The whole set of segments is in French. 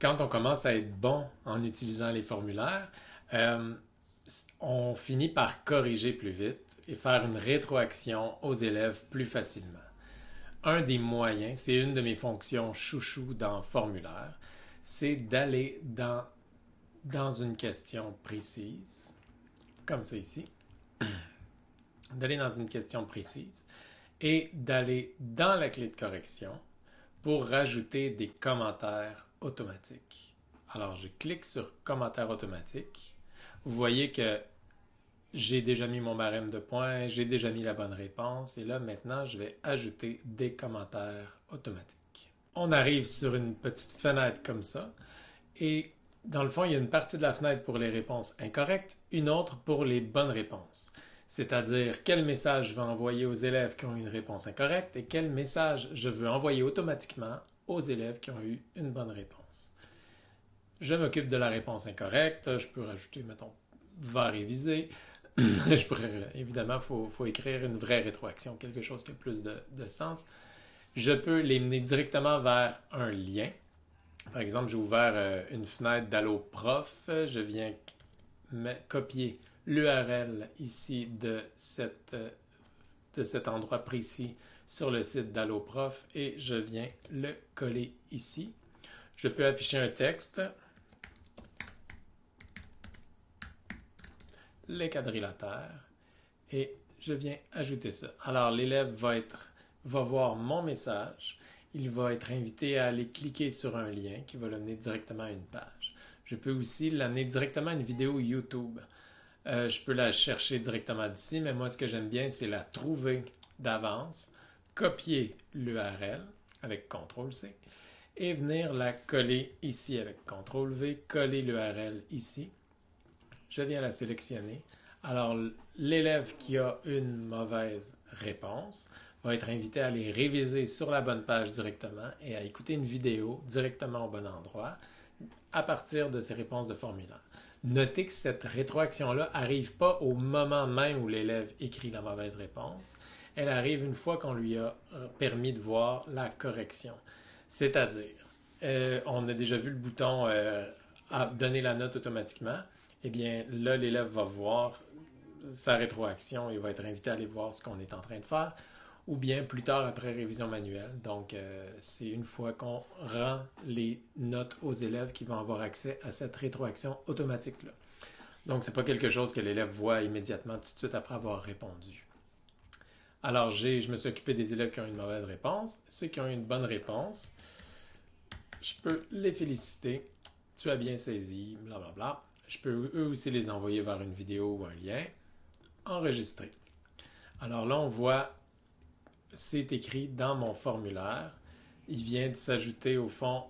Quand on commence à être bon en utilisant les formulaires, euh, on finit par corriger plus vite et faire une rétroaction aux élèves plus facilement. Un des moyens, c'est une de mes fonctions chouchou dans formulaire, c'est d'aller dans une question précise, comme ça ici, d'aller dans une question précise et d'aller dans la clé de correction pour rajouter des commentaires automatiques. Alors, je clique sur commentaires automatiques. Vous voyez que j'ai déjà mis mon barème de points, j'ai déjà mis la bonne réponse et là, maintenant, je vais ajouter des commentaires automatiques. On arrive sur une petite fenêtre comme ça et dans le fond, il y a une partie de la fenêtre pour les réponses incorrectes, une autre pour les bonnes réponses. C'est-à-dire quel message je veux envoyer aux élèves qui ont eu une réponse incorrecte et quel message je veux envoyer automatiquement aux élèves qui ont eu une bonne réponse. Je m'occupe de la réponse incorrecte, je peux rajouter, mettons, va réviser. Je pourrais, évidemment, faut écrire une vraie rétroaction, quelque chose qui a plus de sens. Je peux les mener directement vers un lien. Par exemple, j'ai ouvert une fenêtre d'Allo Prof. Je viens copier l'URL ici de cet endroit précis sur le site d'Allo Prof et je viens le coller ici. Je peux afficher un texte, les quadrilatères, et je viens ajouter ça. Alors l'élève va voir mon message, il va être invité à aller cliquer sur un lien qui va l'amener directement à une page. Je peux aussi l'amener directement à une vidéo YouTube. Je peux la chercher directement d'ici, mais moi ce que j'aime bien c'est la trouver d'avance, copier l'URL avec CTRL-C et venir la coller ici avec CTRL-V, coller l'URL ici. Je viens la sélectionner. Alors, l'élève qui a une mauvaise réponse va être invité à aller réviser sur la bonne page directement et à écouter une vidéo directement au bon endroit à partir de ses réponses de formulaire. Notez que cette rétroaction-là n'arrive pas au moment même où l'élève écrit la mauvaise réponse. Elle arrive une fois qu'on lui a permis de voir la correction. C'est-à-dire, on a déjà vu le bouton donner la note automatiquement. Eh bien, là, l'élève va voir sa rétroaction et va être invité à aller voir ce qu'on est en train de faire, ou bien plus tard après révision manuelle. Donc, c'est une fois qu'on rend les notes aux élèves qui vont avoir accès à cette rétroaction automatique-là. Donc, c'est pas quelque chose que l'élève voit immédiatement tout de suite après avoir répondu. Alors, je me suis occupé des élèves qui ont une mauvaise réponse. Ceux qui ont une bonne réponse, je peux les féliciter. Tu as bien saisi, blablabla. Je peux eux aussi les envoyer vers une vidéo ou un lien. Enregistrer. Alors là, on voit, c'est écrit dans mon formulaire. Il vient de s'ajouter au fond,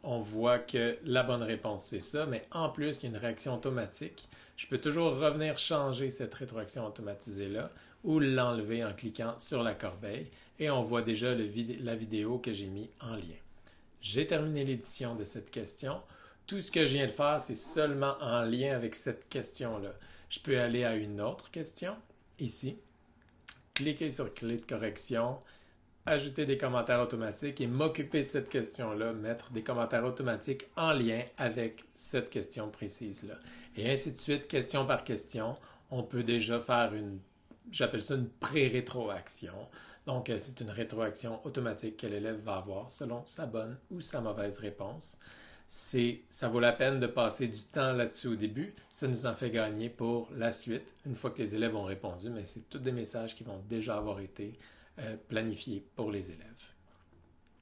on voit que la bonne réponse c'est ça, mais en plus, il y a une réaction automatique. Je peux toujours revenir changer cette rétroaction automatisée-là ou l'enlever en cliquant sur la corbeille et on voit déjà la vidéo que j'ai mis en lien. J'ai terminé l'édition de cette question. Tout ce que je viens de faire, c'est seulement en lien avec cette question-là. Je peux aller à une autre question, ici, cliquer sur clé de correction, ajouter des commentaires automatiques et m'occuper de cette question-là, mettre des commentaires automatiques en lien avec cette question précise-là. Et ainsi de suite, question par question, on peut déjà faire j'appelle ça une pré-rétroaction. Donc, c'est une rétroaction automatique que l'élève va avoir selon sa bonne ou sa mauvaise réponse. Ça vaut la peine de passer du temps là-dessus au début. Ça nous en fait gagner pour la suite, une fois que les élèves ont répondu, mais c'est tous des messages qui vont déjà avoir été planifiés pour les élèves.